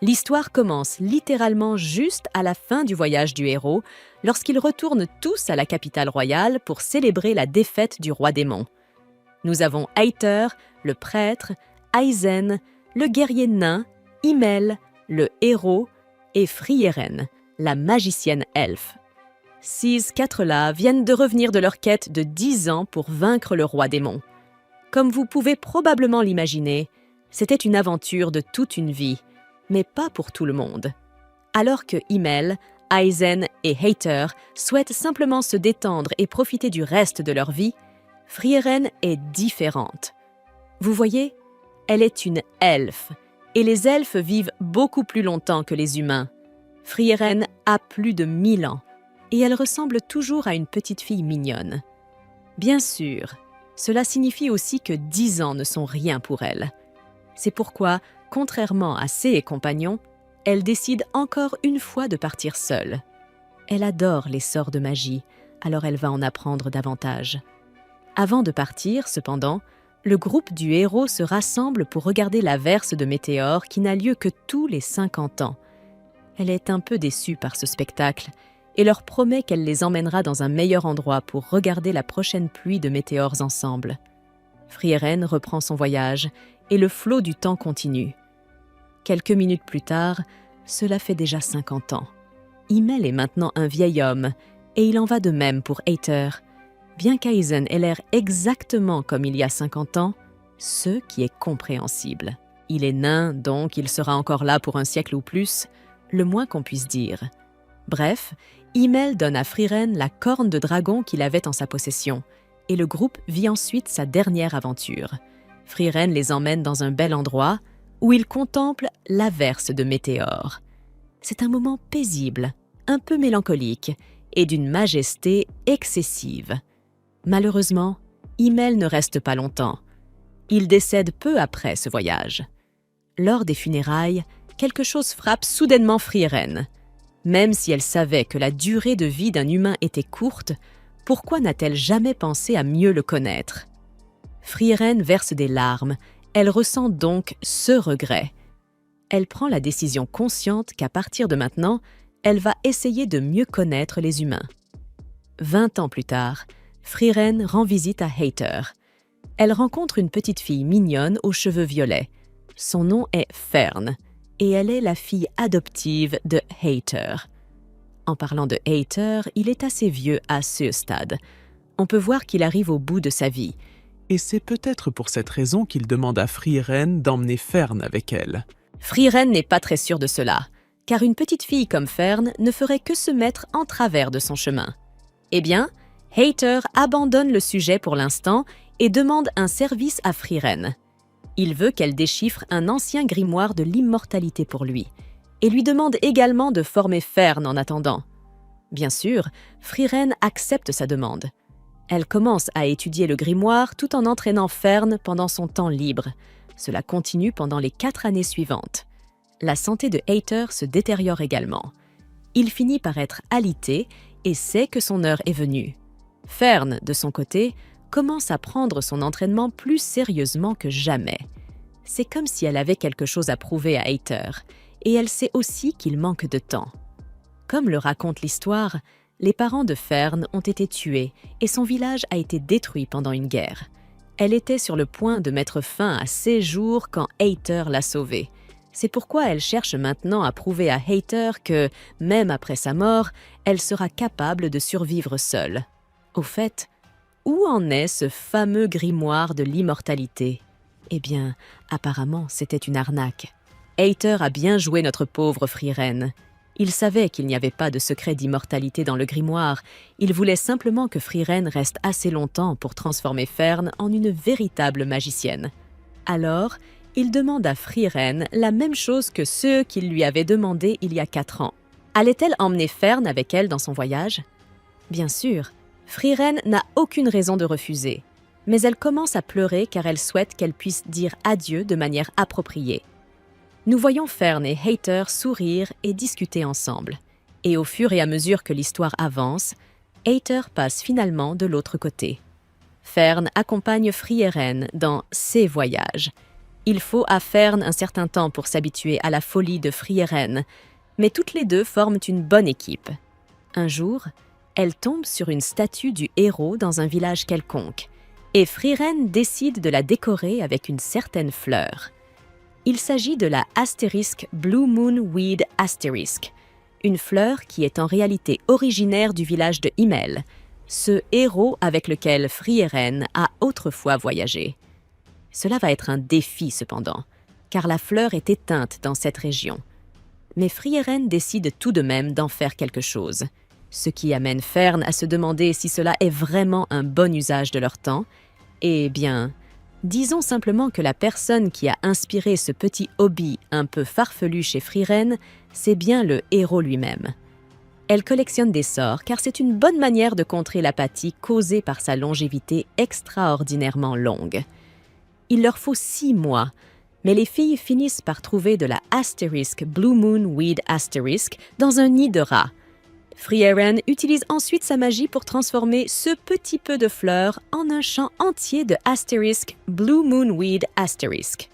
L'histoire commence littéralement juste à la fin du voyage du héros, lorsqu'ils retournent tous à la capitale royale pour célébrer la défaite du roi démon. Nous avons Aether, le prêtre, Aizen, le guerrier nain, Himmel, le héros, et Frieren, la magicienne elfe. Ces quatre-là viennent de revenir de leur quête de 10 ans pour vaincre le roi démon. Comme vous pouvez probablement l'imaginer, c'était une aventure de toute une vie, mais pas pour tout le monde. Alors que Himmel, Aizen et Aether souhaitent simplement se détendre et profiter du reste de leur vie, Frieren est différente. Vous voyez, elle est une elfe, et les elfes vivent beaucoup plus longtemps que les humains. Frieren a plus de 1000 ans, et elle ressemble toujours à une petite fille mignonne. Bien sûr, cela signifie aussi que 10 ans ne sont rien pour elle. C'est pourquoi, contrairement à ses compagnons, elle décide encore une fois de partir seule. Elle adore les sorts de magie, alors elle va en apprendre davantage. Avant de partir, cependant, le groupe du héros se rassemble pour regarder l'averse de météores qui n'a lieu que tous les 50 ans. Elle est un peu déçue par ce spectacle et leur promet qu'elle les emmènera dans un meilleur endroit pour regarder la prochaine pluie de météores ensemble. Frieren reprend son voyage et le flot du temps continue. Quelques minutes plus tard, cela fait déjà 50 ans. Himmel est maintenant un vieil homme et il en va de même pour Aether. Bien qu'Aizen ait l'air exactement comme il y a 50 ans, ce qui est compréhensible. Il est nain, donc il sera encore là pour un siècle ou plus, le moins qu'on puisse dire. Bref, Himmel donne à Frieren la corne de dragon qu'il avait en sa possession, et le groupe vit ensuite sa dernière aventure. Frieren les emmène dans un bel endroit où ils contemplent l'averse de météores. C'est un moment paisible, un peu mélancolique, et d'une majesté excessive. Malheureusement, Himmel ne reste pas longtemps. Il décède peu après ce voyage. Lors des funérailles, quelque chose frappe soudainement Frieren. Même si elle savait que la durée de vie d'un humain était courte, pourquoi n'a-t-elle jamais pensé à mieux le connaître? Frieren verse des larmes. Elle ressent donc ce regret. Elle prend la décision consciente qu'à partir de maintenant, elle va essayer de mieux connaître les humains. 20 ans plus tard, Frieren rend visite à Aether. Elle rencontre une petite fille mignonne aux cheveux violets. Son nom est Fern, et elle est la fille adoptive de Aether. En parlant de Aether, il est assez vieux à ce stade. On peut voir qu'il arrive au bout de sa vie. Et c'est peut-être pour cette raison qu'il demande à Frieren d'emmener Fern avec elle. Frieren n'est pas très sûre de cela, car une petite fille comme Fern ne ferait que se mettre en travers de son chemin. Eh bien, Aether abandonne le sujet pour l'instant et demande un service à Frieren. Il veut qu'elle déchiffre un ancien grimoire de l'immortalité pour lui, et lui demande également de former Fern en attendant. Bien sûr, Frieren accepte sa demande. Elle commence à étudier le grimoire tout en entraînant Fern pendant son temps libre. Cela continue pendant les 4 années suivantes. La santé de Aether se détériore également. Il finit par être alité et sait que son heure est venue. Fern, de son côté, commence à prendre son entraînement plus sérieusement que jamais. C'est comme si elle avait quelque chose à prouver à Aether, et elle sait aussi qu'il manque de temps. Comme le raconte l'histoire, les parents de Fern ont été tués et son village a été détruit pendant une guerre. Elle était sur le point de mettre fin à ses jours quand Aether l'a sauvée. C'est pourquoi elle cherche maintenant à prouver à Aether que, même après sa mort, elle sera capable de survivre seule. Au fait, où en est ce fameux grimoire de l'immortalité? Eh bien, apparemment, c'était une arnaque. Aether a bien joué notre pauvre Frieren. Il savait qu'il n'y avait pas de secret d'immortalité dans le grimoire. Il voulait simplement que Frieren reste assez longtemps pour transformer Fern en une véritable magicienne. Alors, il demande à Frieren la même chose que ceux qu'il lui avait demandé il y a 4 ans. Allait-elle emmener Fern avec elle dans son voyage? Bien sûr, Frieren n'a aucune raison de refuser. Mais elle commence à pleurer car elle souhaite qu'elle puisse dire adieu de manière appropriée. Nous voyons Fern et Aether sourire et discuter ensemble. Et au fur et à mesure que l'histoire avance, Aether passe finalement de l'autre côté. Fern accompagne Frieren dans ses voyages. Il faut à Fern un certain temps pour s'habituer à la folie de Frieren, mais toutes les deux forment une bonne équipe. Un jour, elle tombe sur une statue du héros dans un village quelconque, et Frieren décide de la décorer avec une certaine fleur. Il s'agit de la astérisque Blue Moon Weed astérisque, une fleur qui est en réalité originaire du village de Himmel, ce héros avec lequel Frieren a autrefois voyagé. Cela va être un défi cependant, car la fleur est éteinte dans cette région. Mais Frieren décide tout de même d'en faire quelque chose, ce qui amène Fern à se demander si cela est vraiment un bon usage de leur temps. Eh bien, disons simplement que la personne qui a inspiré ce petit hobby un peu farfelu chez Frieren, c'est bien le héros lui-même. Elle collectionne des sorts car c'est une bonne manière de contrer l'apathie causée par sa longévité extraordinairement longue. Il leur faut 6 mois, mais les filles finissent par trouver de la astérisque Blue Moon Weed astérisque dans un nid de rats. Frieren utilise ensuite sa magie pour transformer ce petit peu de fleurs en un champ entier de astérisque Blue Moon Weed astérisque.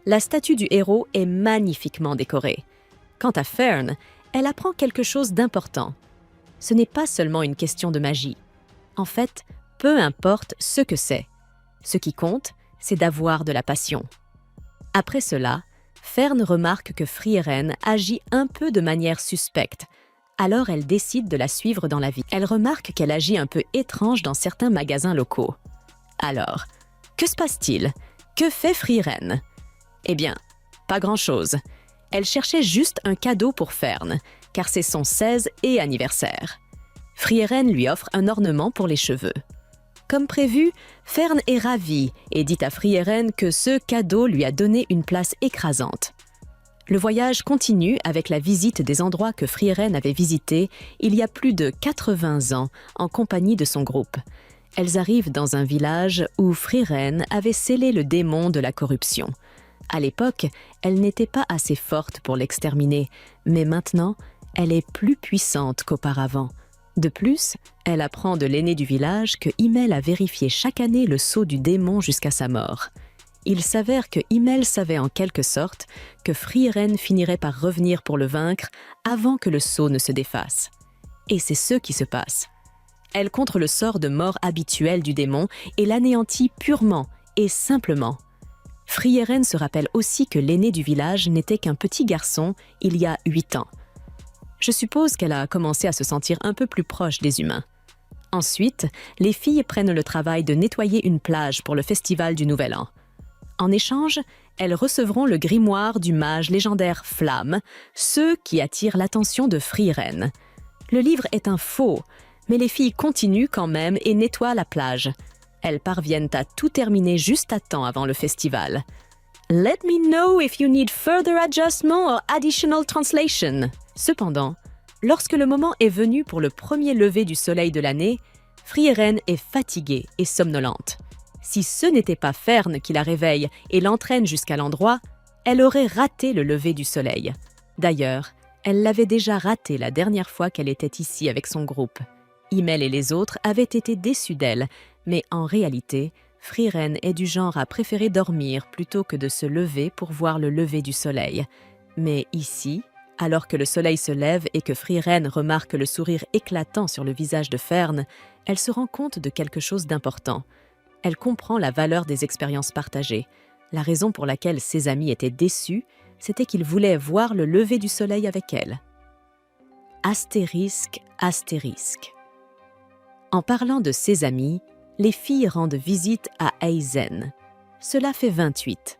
La statue du héros est magnifiquement décorée. Quant à Fern, elle apprend quelque chose d'important. Ce n'est pas seulement une question de magie. En fait, peu importe ce que c'est. Ce qui compte, c'est d'avoir de la passion. Après cela, Fern remarque que Frieren agit un peu de manière suspecte. Alors elle décide de la suivre dans la ville. Elle remarque qu'elle agit un peu étrange dans certains magasins locaux. Alors, que se passe-t-il? Que fait Frieren? Eh bien, pas grand-chose. Elle cherchait juste un cadeau pour Fern, car c'est son 16 et anniversaire. Frieren lui offre un ornement pour les cheveux. Comme prévu, Fern est ravie et dit à Frieren que ce cadeau lui a donné une place écrasante. Le voyage continue avec la visite des endroits que Frieren avait visités il y a plus de 80 ans en compagnie de son groupe. Elles arrivent dans un village où Frieren avait scellé le démon de la corruption. À l'époque, elle n'était pas assez forte pour l'exterminer, mais maintenant, elle est plus puissante qu'auparavant. De plus, elle apprend de l'aîné du village que Himmel a vérifié chaque année le sceau du démon jusqu'à sa mort. Il s'avère que Himmel savait en quelque sorte que Frieren finirait par revenir pour le vaincre avant que le sceau ne se défasse. Et c'est ce qui se passe. Elle contre le sort de mort habituel du démon et l'anéantit purement et simplement. Frieren se rappelle aussi que l'aîné du village n'était qu'un petit garçon il y a 8 ans. Je suppose qu'elle a commencé à se sentir un peu plus proche des humains. Ensuite, les filles prennent le travail de nettoyer une plage pour le festival du Nouvel An. En échange, elles recevront le grimoire du mage légendaire Flamme, ce qui attire l'attention de Frieren. Le livre est un faux, mais les filles continuent quand même et nettoient la plage. Elles parviennent à tout terminer juste à temps avant le festival. Let me know if you need further adjustment or additional translation. Cependant, lorsque le moment est venu pour le premier lever du soleil de l'année, Frieren est fatiguée et somnolente. Si ce n'était pas Fern qui la réveille et l'entraîne jusqu'à l'endroit, elle aurait raté le lever du soleil. D'ailleurs, elle l'avait déjà raté la dernière fois qu'elle était ici avec son groupe. Himmel et les autres avaient été déçus d'elle, mais en réalité, Frieren est du genre à préférer dormir plutôt que de se lever pour voir le lever du soleil. Mais ici, alors que le soleil se lève et que Frieren remarque le sourire éclatant sur le visage de Fern, elle se rend compte de quelque chose d'important. Elle comprend la valeur des expériences partagées. La raison pour laquelle ses amis étaient déçus, c'était qu'ils voulaient voir le lever du soleil avec elle. Astérisque, astérisque. En parlant de ses amis, les filles rendent visite à Aizen. Cela fait 28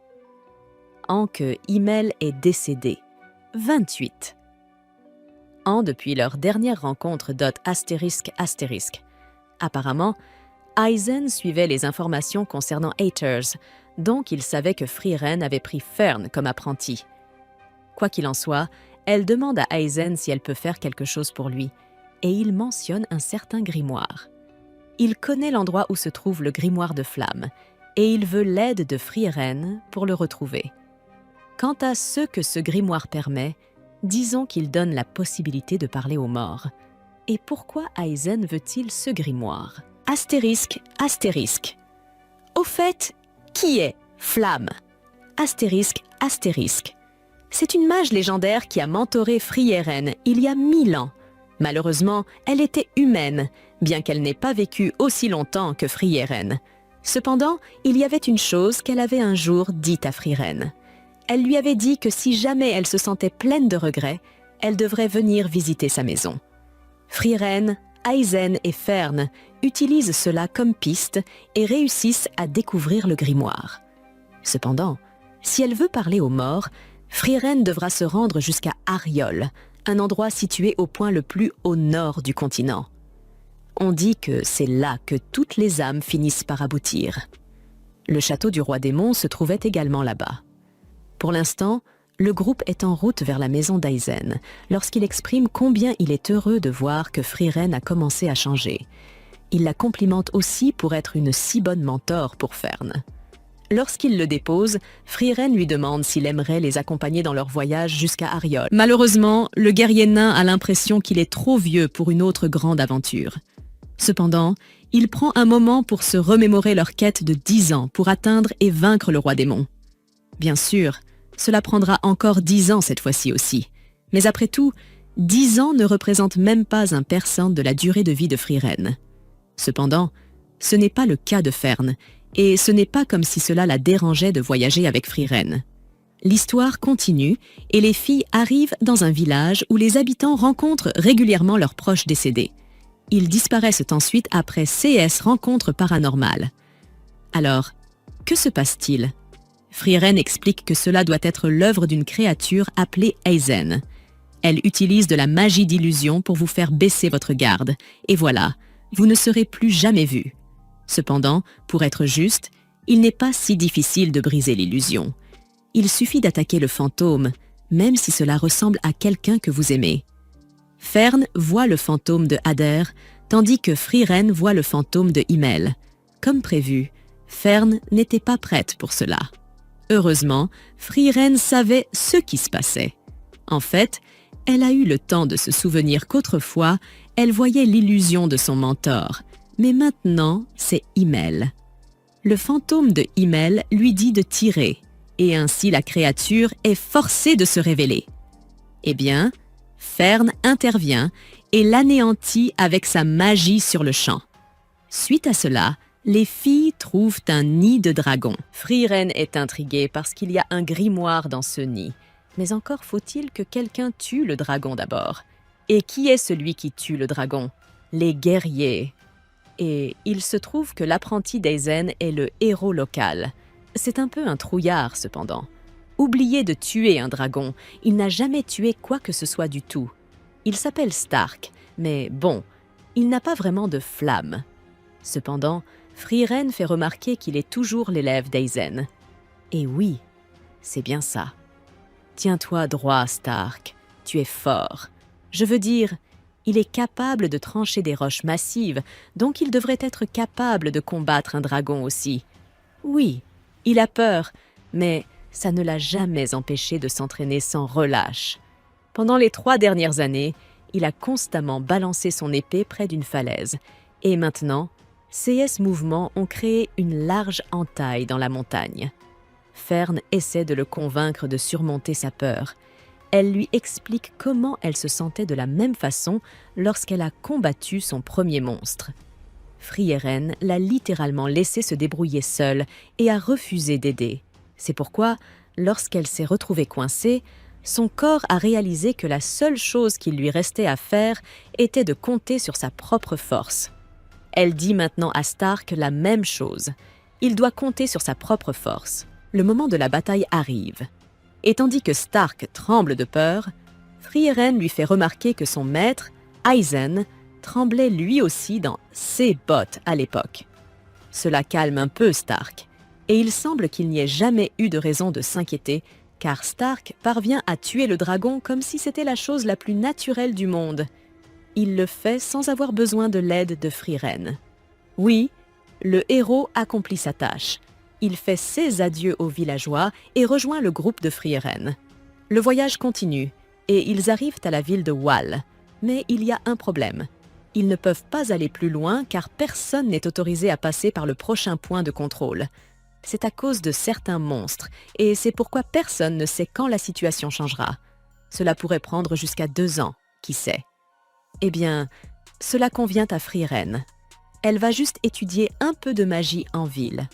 ans que Himmel est décédé. 28 ans depuis leur dernière rencontre astérisque. Apparemment, Aizen suivait les informations concernant Aethers, donc il savait que Frieren avait pris Fern comme apprenti. Quoi qu'il en soit, elle demande à Aizen si elle peut faire quelque chose pour lui, et il mentionne un certain grimoire. Il connaît l'endroit où se trouve le grimoire de flamme, et il veut l'aide de Frieren pour le retrouver. Quant à ce que ce grimoire permet, disons qu'il donne la possibilité de parler aux morts. Et pourquoi Aizen veut-il ce grimoire? Astérisque. Au fait, qui est Flamme? astérisque, astérisque. C'est une mage légendaire qui a mentoré Frieren il y a 1000 ans. Malheureusement, elle était humaine, bien qu'elle n'ait pas vécu aussi longtemps que Frieren. Cependant, il y avait une chose qu'elle avait un jour dite à Frieren. Elle lui avait dit que si jamais elle se sentait pleine de regrets, elle devrait venir visiter sa maison. Frieren, Aizen et Fern utilisent cela comme piste et réussissent à découvrir le grimoire. Cependant, si elle veut parler aux morts, Frieren devra se rendre jusqu'à Ariol, un endroit situé au point le plus au nord du continent. On dit que c'est là que toutes les âmes finissent par aboutir. Le château du roi démon se trouvait également là-bas. Pour l'instant, le groupe est en route vers la maison d'Aizen, lorsqu'il exprime combien il est heureux de voir que Frieren a commencé à changer. Il la complimente aussi pour être une si bonne mentor pour Fern. Lorsqu'il le dépose, Frieren lui demande s'il aimerait les accompagner dans leur voyage jusqu'à Ariol. Malheureusement, le guerrier nain a l'impression qu'il est trop vieux pour une autre grande aventure. Cependant, il prend un moment pour se remémorer leur quête de 10 ans pour atteindre et vaincre le roi démon. Bien sûr, cela prendra encore 10 ans cette fois-ci aussi. Mais après tout, 10 ans ne représentent même pas 1% de la durée de vie de Frieren. Cependant, ce n'est pas le cas de Fern, et ce n'est pas comme si cela la dérangeait de voyager avec Frieren. L'histoire continue et les filles arrivent dans un village où les habitants rencontrent régulièrement leurs proches décédés. Ils disparaissent ensuite après CS rencontre paranormale. Alors, que se passe-t-il ? Frieren explique que cela doit être l'œuvre d'une créature appelée Aizen. Elle utilise de la magie d'illusion pour vous faire baisser votre garde, et voilà, vous ne serez plus jamais vu. Cependant, pour être juste, il n'est pas si difficile de briser l'illusion. Il suffit d'attaquer le fantôme, même si cela ressemble à quelqu'un que vous aimez. Fern voit le fantôme de Hader, tandis que Frieren voit le fantôme de Himmel. Comme prévu, Fern n'était pas prête pour cela. Heureusement, Frieren savait ce qui se passait. En fait, elle a eu le temps de se souvenir qu'autrefois, elle voyait l'illusion de son mentor. Mais maintenant, c'est Himmel. Le fantôme de Himmel lui dit de tirer, et ainsi la créature est forcée de se révéler. Eh bien, Fern intervient et l'anéantit avec sa magie sur le champ. Suite à cela, les filles trouvent un nid de dragon. Frieren est intriguée parce qu'il y a un grimoire dans ce nid. Mais encore faut-il que quelqu'un tue le dragon d'abord. Et qui est celui qui tue le dragon ? Les guerriers. Et il se trouve que l'apprenti d'Aizen est le héros local. C'est un peu un trouillard cependant. Oubliez de tuer un dragon, il n'a jamais tué quoi que ce soit du tout. Il s'appelle Stark, mais bon, il n'a pas vraiment de flamme. Cependant, Frieren fait remarquer qu'il est toujours l'élève d'Aizen. Et oui, c'est bien ça. Tiens-toi droit, Stark, tu es fort. Je veux dire, il est capable de trancher des roches massives, donc il devrait être capable de combattre un dragon aussi. Oui, il a peur, mais ça ne l'a jamais empêché de s'entraîner sans relâche. Pendant les 3 dernières années, il a constamment balancé son épée près d'une falaise. Et maintenant, CS mouvements ont créé une large entaille dans la montagne. Fern essaie de le convaincre de surmonter sa peur. Elle lui explique comment elle se sentait de la même façon lorsqu'elle a combattu son premier monstre. Frieren l'a littéralement laissé se débrouiller seule et a refusé d'aider. C'est pourquoi, lorsqu'elle s'est retrouvée coincée, son corps a réalisé que la seule chose qu'il lui restait à faire était de compter sur sa propre force. Elle dit maintenant à Stark la même chose. Il doit compter sur sa propre force. Le moment de la bataille arrive. Et tandis que Stark tremble de peur, Frieren lui fait remarquer que son maître, Aizen, tremblait lui aussi dans ses bottes à l'époque. Cela calme un peu Stark, et il semble qu'il n'y ait jamais eu de raison de s'inquiéter, car Stark parvient à tuer le dragon comme si c'était la chose la plus naturelle du monde. Il le fait sans avoir besoin de l'aide de Frieren. Oui, le héros accomplit sa tâche. Il fait ses adieux aux villageois et rejoint le groupe de Frieren. Le voyage continue, et ils arrivent à la ville de Wall. Mais il y a un problème. Ils ne peuvent pas aller plus loin car personne n'est autorisé à passer par le prochain point de contrôle. C'est à cause de certains monstres, et c'est pourquoi personne ne sait quand la situation changera. Cela pourrait prendre jusqu'à 2 ans, qui sait. Eh bien, cela convient à Frieren. Elle va juste étudier un peu de magie en ville.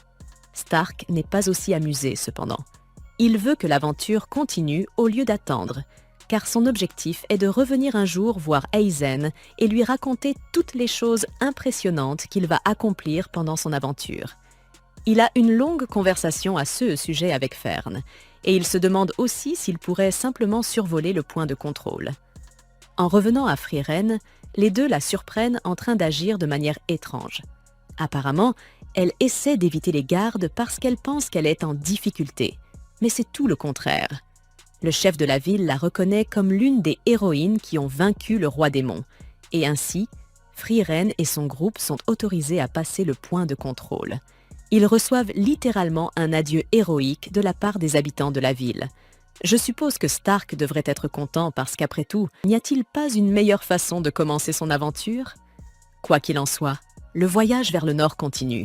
Stark n'est pas aussi amusé, cependant. Il veut que l'aventure continue au lieu d'attendre, car son objectif est de revenir un jour voir Aizen et lui raconter toutes les choses impressionnantes qu'il va accomplir pendant son aventure. Il a une longue conversation à ce sujet avec Fern, et il se demande aussi s'il pourrait simplement survoler le point de contrôle. En revenant à Frieren, les deux la surprennent en train d'agir de manière étrange. Apparemment, elle essaie d'éviter les gardes parce qu'elle pense qu'elle est en difficulté, mais c'est tout le contraire. Le chef de la ville la reconnaît comme l'une des héroïnes qui ont vaincu le roi démon, et ainsi, Frieren et son groupe sont autorisés à passer le point de contrôle. Ils reçoivent littéralement un adieu héroïque de la part des habitants de la ville. Je suppose que Stark devrait être content parce qu'après tout, n'y a-t-il pas une meilleure façon de commencer son aventure? Quoi qu'il en soit, le voyage vers le nord continue.